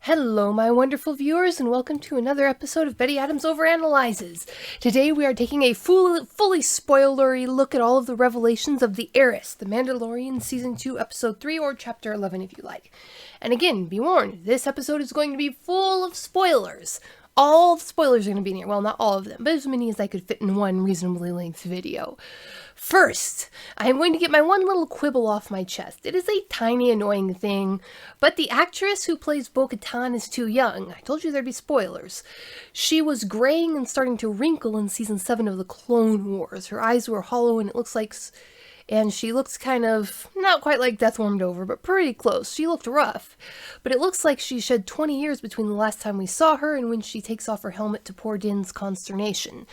Hello, my wonderful viewers, and welcome to another episode of Betty Adams Overanalyzes. Today we are taking a fully spoilery look at all of the revelations of the Heiress, the Mandalorian Season 2, Episode 3, or Chapter 11 if you like. And again, be warned, this episode is going to be full of spoilers. All the spoilers are going to be in here. Well, not all of them, but as many as I could fit in one reasonably length video. First, I am going to get my one little quibble off my chest. It is a tiny annoying thing, but the actress who plays Bo-Katan is too young. I told you there'd be spoilers. She was graying and starting to wrinkle in Season 7 of the Clone Wars. Her eyes were hollow and it looks like... And she looks kind of, not quite like Death Warmed Over, but pretty close. She looked rough. But it looks like she shed 20 years between the last time we saw her and when she takes off her helmet to poor Din's consternation.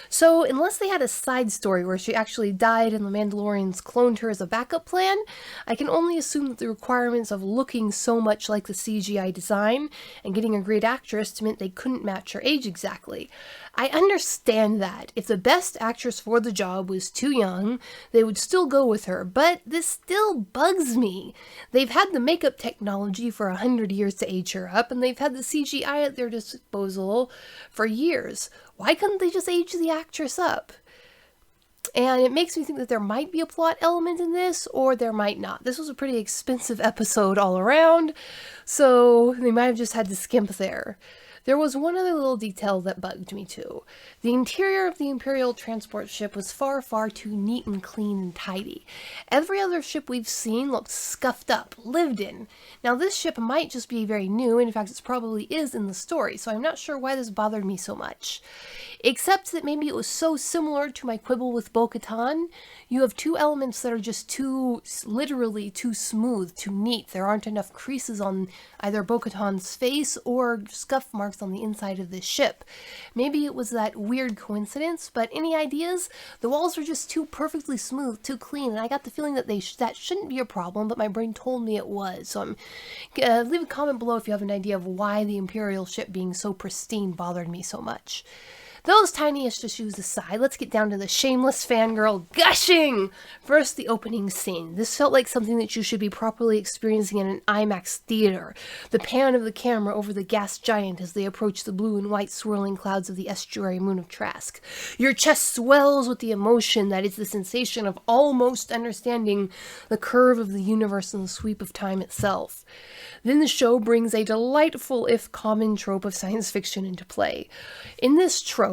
So, unless they had a side story where she actually died and the Mandalorians cloned her as a backup plan, I can only assume that the requirements of looking so much like the CGI design and getting a great actress meant they couldn't match her age exactly. I understand that. If the best actress for the job was too young, they would still go with her, but this still bugs me. They've had the makeup technology for 100 years to age her up, and they've had the CGI at their disposal for years. Why couldn't they just age the actress up? And it makes me think that there might be a plot element in this, or there might not. This was a pretty expensive episode all around, so they might have just had to skimp there. There was one other little detail that bugged me too. The interior of the Imperial transport ship was far too neat and clean and tidy. Every other ship we've seen looked scuffed up, lived in. Now this ship might just be very new, and in fact it probably is in the story, so I'm not sure why this bothered me so much. Except that maybe it was so similar to my quibble with Bo-Katan. You have two elements that are just literally too smooth, too neat. There aren't enough creases on either Bo-Katan's face or scuff marks on the inside of this ship. Maybe it was that weird coincidence, but any ideas? The walls are just too perfectly smooth, too clean, and I got the feeling that that shouldn't be a problem, but my brain told me it was. So leave a comment below if you have an idea of why the Imperial ship being so pristine bothered me so much. Those tiniest issues aside, let's get down to the shameless fangirl gushing! First, the opening scene. This felt like something that you should be properly experiencing in an IMAX theater. The pan of the camera over the gas giant as they approach the blue and white swirling clouds of the estuary moon of Trask. Your chest swells with the emotion that is the sensation of almost understanding the curve of the universe and the sweep of time itself. Then the show brings a delightful, if common, trope of science fiction into play. In this trope,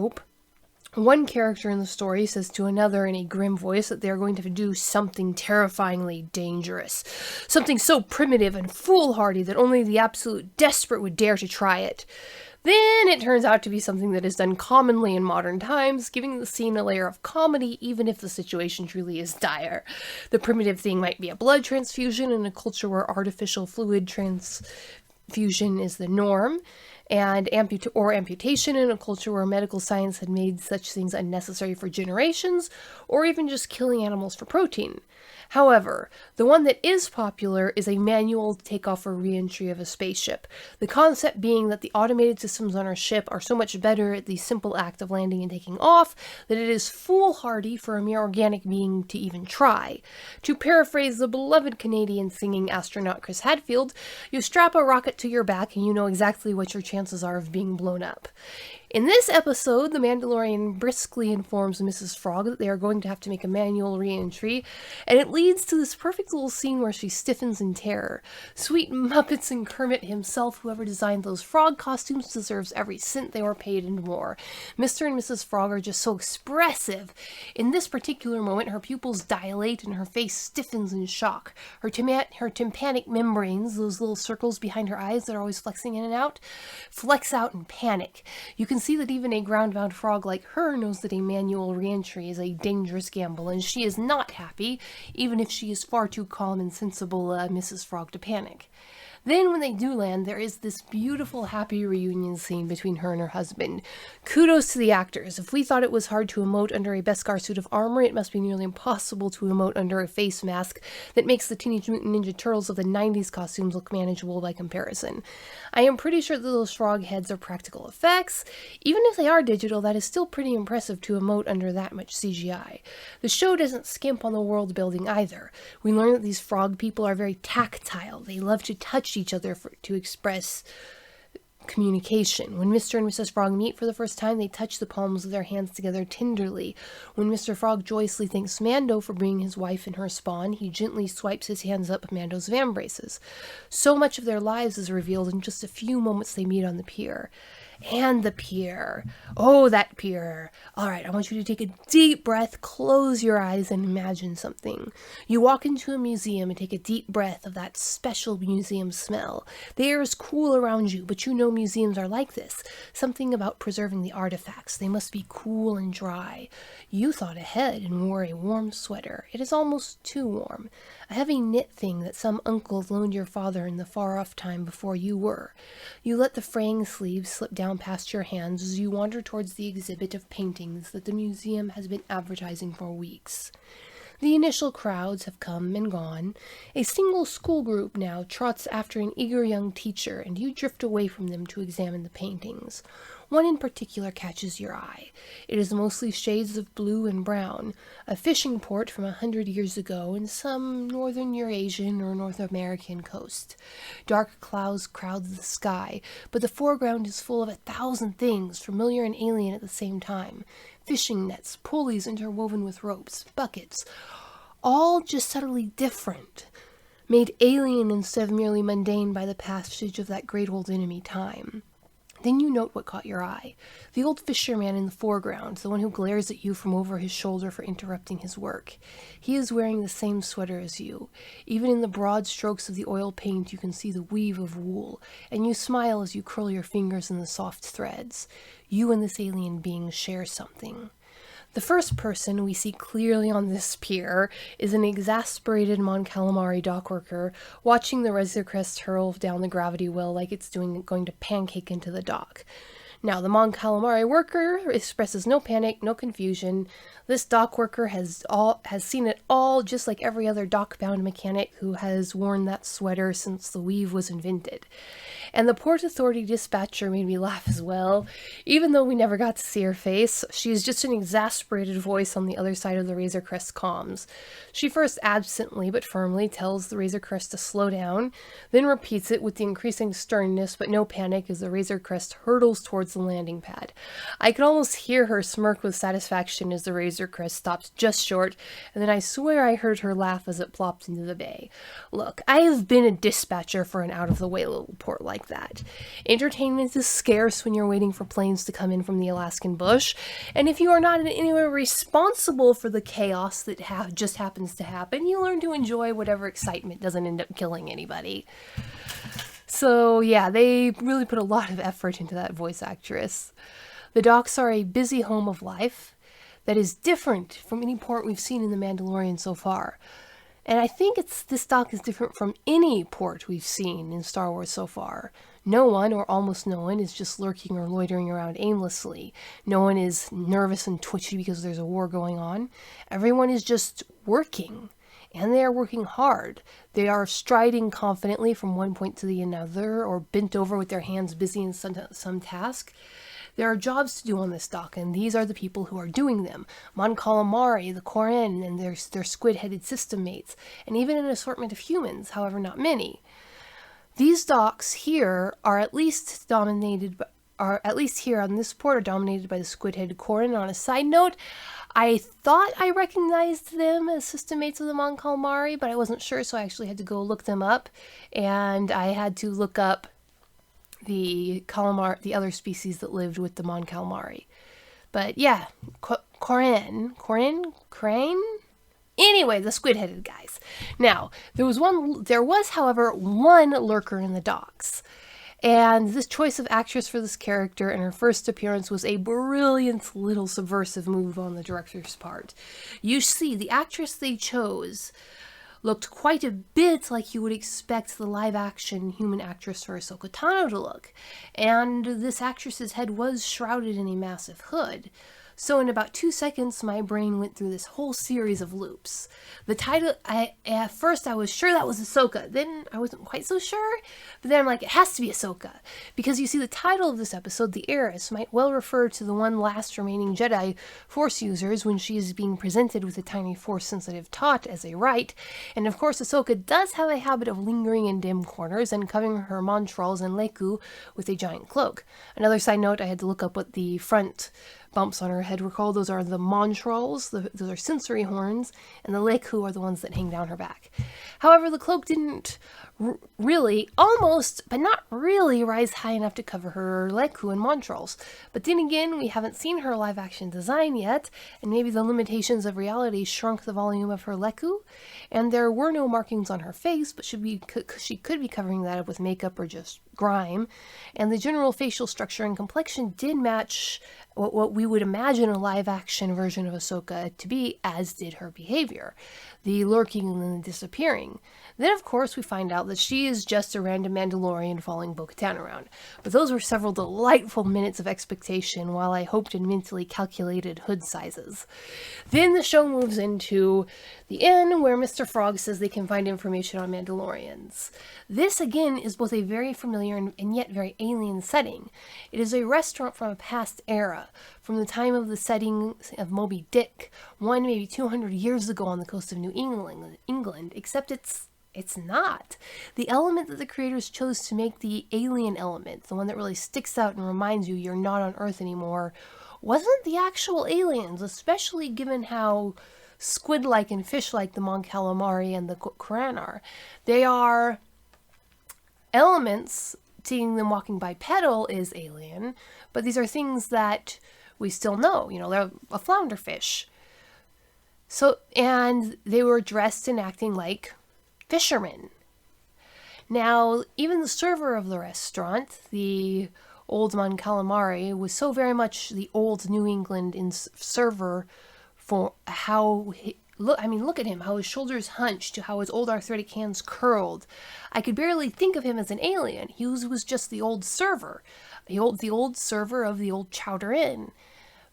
one character in the story says to another in a grim voice that they are going to do something terrifyingly dangerous. Something so primitive and foolhardy that only the absolute desperate would dare to try it. Then it turns out to be something that is done commonly in modern times, giving the scene a layer of comedy even if the situation truly is dire. The primitive thing might be a blood transfusion in a culture where artificial fluid transfusion is the norm, and amputation in a culture where medical science had made such things unnecessary for generations, or even just killing animals for protein. However, the one that is popular is a manual takeoff or re-entry of a spaceship. The concept being that the automated systems on our ship are so much better at the simple act of landing and taking off that it is foolhardy for a mere organic being to even try. To paraphrase the beloved Canadian singing astronaut Chris Hadfield, you strap a rocket to your back and you know exactly what your chances are of being blown up. In this episode, the Mandalorian briskly informs Mrs. Frog that they are going to have to make a manual re-entry, and it leads to this perfect little scene where she stiffens in terror. Sweet Muppets and Kermit himself, whoever designed those frog costumes, deserves every cent they were paid and more. Mr. and Mrs. Frog are just so expressive. In this particular moment, her pupils dilate and her face stiffens in shock. Her tympanic membranes, those little circles behind her eyes that are always flexing in and out, flex out in panic. You can see that even a ground-bound frog like her knows that a manual re-entry is a dangerous gamble, and she is not happy, even if she is far too calm and sensible Mrs. Frog to panic. Then when they do land, there is this beautiful happy reunion scene between her and her husband. Kudos to the actors. If we thought it was hard to emote under a Beskar suit of armor, it must be nearly impossible to emote under a face mask that makes the Teenage Mutant Ninja Turtles of the 90s costumes look manageable by comparison. I am pretty sure that those frog heads are practical effects. Even if they are digital, that is still pretty impressive to emote under that much CGI. The show doesn't skimp on the world building either. We learn that these frog people are very tactile. They love to touch each other to express communication. When Mr. and Mrs. Frog meet for the first time, they touch the palms of their hands together tenderly. When Mr. Frog joyously thanks Mando for bringing his wife and her spawn, he gently swipes his hands up Mando's vambraces. So much of their lives is revealed in just a few moments they meet on the pier. And the pier. Oh, that pier. All right, I want you to take a deep breath, close your eyes, and imagine something. You walk into a museum and take a deep breath of that special museum smell. The air is cool around you, but you know museums are like this. Something about preserving the artifacts. They must be cool and dry. You thought ahead and wore a warm sweater. It is almost too warm. A heavy knit thing that some uncle loaned your father in the far-off time before you were. You let the fraying sleeves slip down past your hands as you wander towards the exhibit of paintings that the museum has been advertising for weeks. The initial crowds have come and gone. A single school group now trots after an eager young teacher, and you drift away from them to examine the paintings. One in particular catches your eye. It is mostly shades of blue and brown, a fishing port from 100 years ago in some northern Eurasian or North American coast. Dark clouds crowd the sky, but the foreground is full of 1,000 things, familiar and alien at the same time. Fishing nets, pulleys interwoven with ropes, buckets, all just subtly different, made alien instead of merely mundane by the passage of that great old enemy time. Then you note what caught your eye. The old fisherman in the foreground, the one who glares at you from over his shoulder for interrupting his work. He is wearing the same sweater as you. Even in the broad strokes of the oil paint you can see the weave of wool, and you smile as you curl your fingers in the soft threads. You and this alien being share something. The first person we see clearly on this pier is an exasperated Mon Calamari dock worker watching the Razor Crest hurl down the gravity well like it's going to pancake into the dock. Now, the Mon Calamari worker expresses no panic, no confusion. This dock worker has seen it all, just like every other dock-bound mechanic who has worn that sweater since the weave was invented. And the Port Authority dispatcher made me laugh as well. Even though we never got to see her face, she is just an exasperated voice on the other side of the Razor Crest comms. She first absently but firmly tells the Razor Crest to slow down, then repeats it with the increasing sternness but no panic as the Razor Crest hurtles towards the landing pad. I could almost hear her smirk with satisfaction as the Razor Crest stopped just short, and then I swear I heard her laugh as it plopped into the bay. Look, I have been a dispatcher for an out-of-the-way little port like that. Entertainment is scarce when you're waiting for planes to come in from the Alaskan bush, and if you are not in any way responsible for the chaos that just happens to happen, you learn to enjoy whatever excitement doesn't end up killing anybody. So yeah, they really put a lot of effort into that voice actress. The docks are a busy home of life that is different from any port we've seen in The Mandalorian so far. And I think this dock is different from any port we've seen in Star Wars so far. No one, or almost no one, is just lurking or loitering around aimlessly. No one is nervous and twitchy because there's a war going on. Everyone is just working. And they are working hard. They are striding confidently from one point to the another, or bent over with their hands busy in some task. There are jobs to do on this dock, and these are the people who are doing them. Mon Calamari, the Koran, and their squid-headed system mates, and even an assortment of humans, however not many. These docks here are at least here on this port are dominated by the squid-headed Koran. On a side note, I thought I recognized them as system mates of the Mon Calamari, but I wasn't sure, so I actually had to go look them up, and I had to look up the other species that lived with the Mon Calamari. But yeah, Crane? Anyway, the squid-headed guys. Now, there was, however, one lurker in the docks. And this choice of actress for this character in her first appearance was a brilliant little subversive move on the director's part. You see, the actress they chose looked quite a bit like you would expect the live-action human actress for Ahsoka Tano to look, and this actress's head was shrouded in a massive hood. So in about 2 seconds, my brain went through this whole series of loops. The title, at first I was sure that was Ahsoka. Then I wasn't quite so sure. But then I'm like, it has to be Ahsoka. Because you see, the title of this episode, The Heiress, might well refer to the one last remaining Jedi Force users when she is being presented with a tiny Force-sensitive tot as a right. And of course, Ahsoka does have a habit of lingering in dim corners and covering her Montrals and Leku with a giant cloak. Another side note, I had to look up what the front bumps on her head were called. Those are the Montrals, those are sensory horns, and the Leku are the ones that hang down her back. However, the cloak didn't really, almost, but not really, rise high enough to cover her Leku and Montrals. But then again, we haven't seen her live-action design yet, and maybe the limitations of reality shrunk the volume of her Leku, and there were no markings on her face, but she could be covering that up with makeup or just grime, and the general facial structure and complexion did match what we would imagine a live-action version of Ahsoka to be, as did her behavior, the lurking and then the disappearing. Then, of course, we find out that she is just a random Mandalorian following Bo-Katan around. But those were several delightful minutes of expectation while I hoped and mentally calculated hood sizes. Then the show moves into the inn where Mr. Frog says they can find information on Mandalorians. This, again, is both a very familiar and yet very alien setting. It is a restaurant from a past era, from the time of the setting of Moby Dick, maybe 200 years ago on the coast of New England, except it's not. The element that the creators chose to make the alien element, the one that really sticks out and reminds you you're not on Earth anymore, wasn't the actual aliens, especially given how squid-like and fish-like the Mon Calamari and the Quran are. They are elements. Seeing them walking bipedal is alien, but these are things that we still know. You know, they're a flounder fish. So, and they were dressed and acting like fishermen. Now, even the server of the restaurant, the old Mon Calamari, was so very much the old New England server for how look at him, how his shoulders hunched, to how his old arthritic hands curled. I could barely think of him as an alien. He was just the old server, the old server of the old Chowder Inn.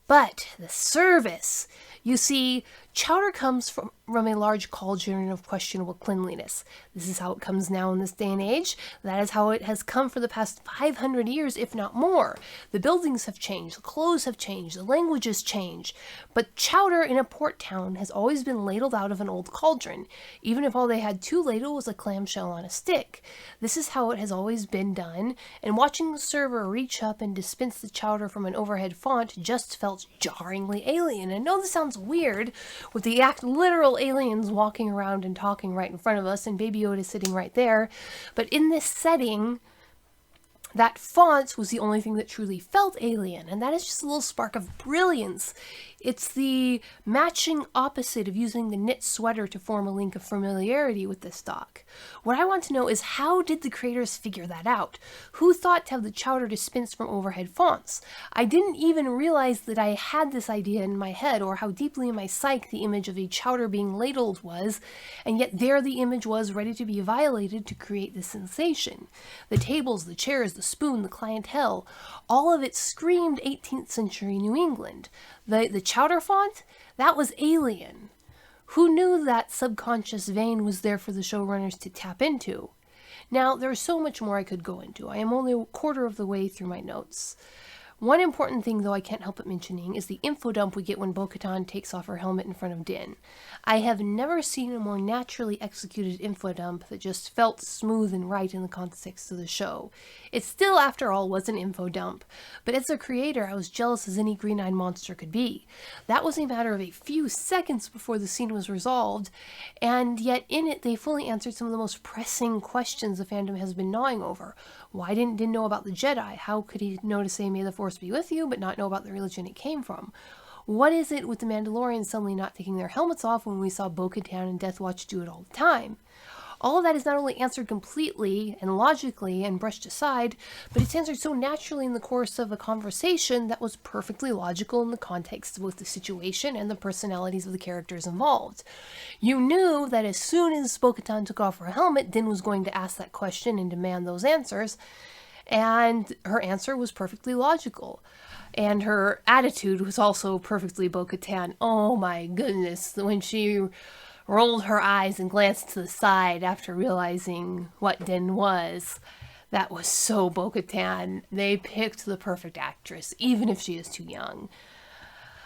But the service, you see, chowder comes from a large cauldron of questionable cleanliness. This is how it comes now in this day and age. That is how it has come for the past 500 years, if not more. The buildings have changed, the clothes have changed, the languages change. But chowder in a port town has always been ladled out of an old cauldron, even if all they had to ladle was a clamshell on a stick. This is how it has always been done, and watching the server reach up and dispense the chowder from an overhead font just felt jarringly alien. I know this sounds weird, with the literal aliens walking around and talking right in front of us, and Baby Yoda sitting right there. But in this setting, that font was the only thing that truly felt alien, and that is just a little spark of brilliance. It's the matching opposite of using the knit sweater to form a link of familiarity with this dock. What I want to know is, how did the creators figure that out? Who thought to have the chowder dispensed from overhead fonts? I didn't even realize that I had this idea in my head, or how deeply in my psyche the image of a chowder being ladled was, and yet there the image was, ready to be violated to create this sensation. The tables, the chairs, the spoon, the clientele, all of it screamed 18th century New England. The chowder font, that was alien. Who knew that subconscious vein was there for the showrunners to tap into? Now, there's so much more I could go into. I am only a quarter of the way through my notes. One important thing, though, I can't help but mentioning is the info dump we get when Bo-Katan takes off her helmet in front of Din. I have never seen a more naturally executed info dump that just felt smooth and right in the context of the show. It still, after all, was an info dump, but as a creator, I was jealous as any green-eyed monster could be. That was a matter of a few seconds before the scene was resolved, and yet in it they fully answered some of the most pressing questions the fandom has been gnawing over. Why didn't Din know about the Jedi? How could he know to say, "May the Force be with you," but not know about the religion it came from? What is it with the Mandalorians suddenly not taking their helmets off when we saw Bo-Katan and Death Watch do it all the time? All of that is not only answered completely and logically and brushed aside, but it's answered so naturally in the course of a conversation that was perfectly logical in the context of both the situation and the personalities of the characters involved. You knew that as soon as Bo-Katan took off her helmet, Din was going to ask that question and demand those answers. And her answer was perfectly logical. And her attitude was also perfectly Bo-Katan. Oh my goodness, when she rolled her eyes and glanced to the side after realizing what Din was. That was so Bo-Katan. They picked the perfect actress, even if she is too young.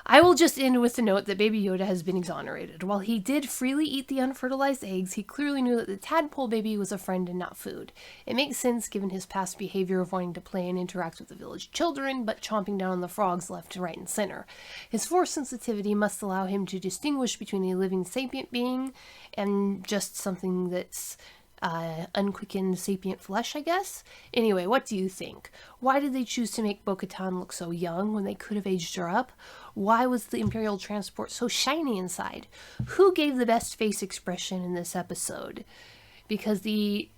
I will just end with the note that Baby Yoda has been exonerated. While he did freely eat the unfertilized eggs, he clearly knew that the tadpole baby was a friend and not food. It makes sense given his past behavior of wanting to play and interact with the village children, but chomping down on the frogs left, right, and center. His force sensitivity must allow him to distinguish between a living sapient being and just something that's unquickened sapient flesh, I guess? Anyway, what do you think? Why did they choose to make Bo-Katan look so young when they could have aged her up? Why was the Imperial transport so shiny inside? Who gave the best face expression in this episode? Because the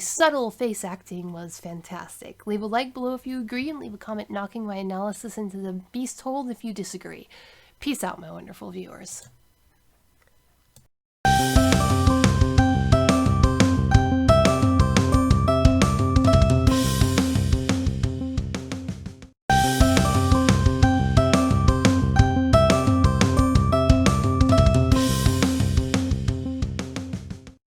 subtle face acting was fantastic. Leave a like below if you agree, and leave a comment knocking my analysis into the beast hole if you disagree. Peace out, my wonderful viewers.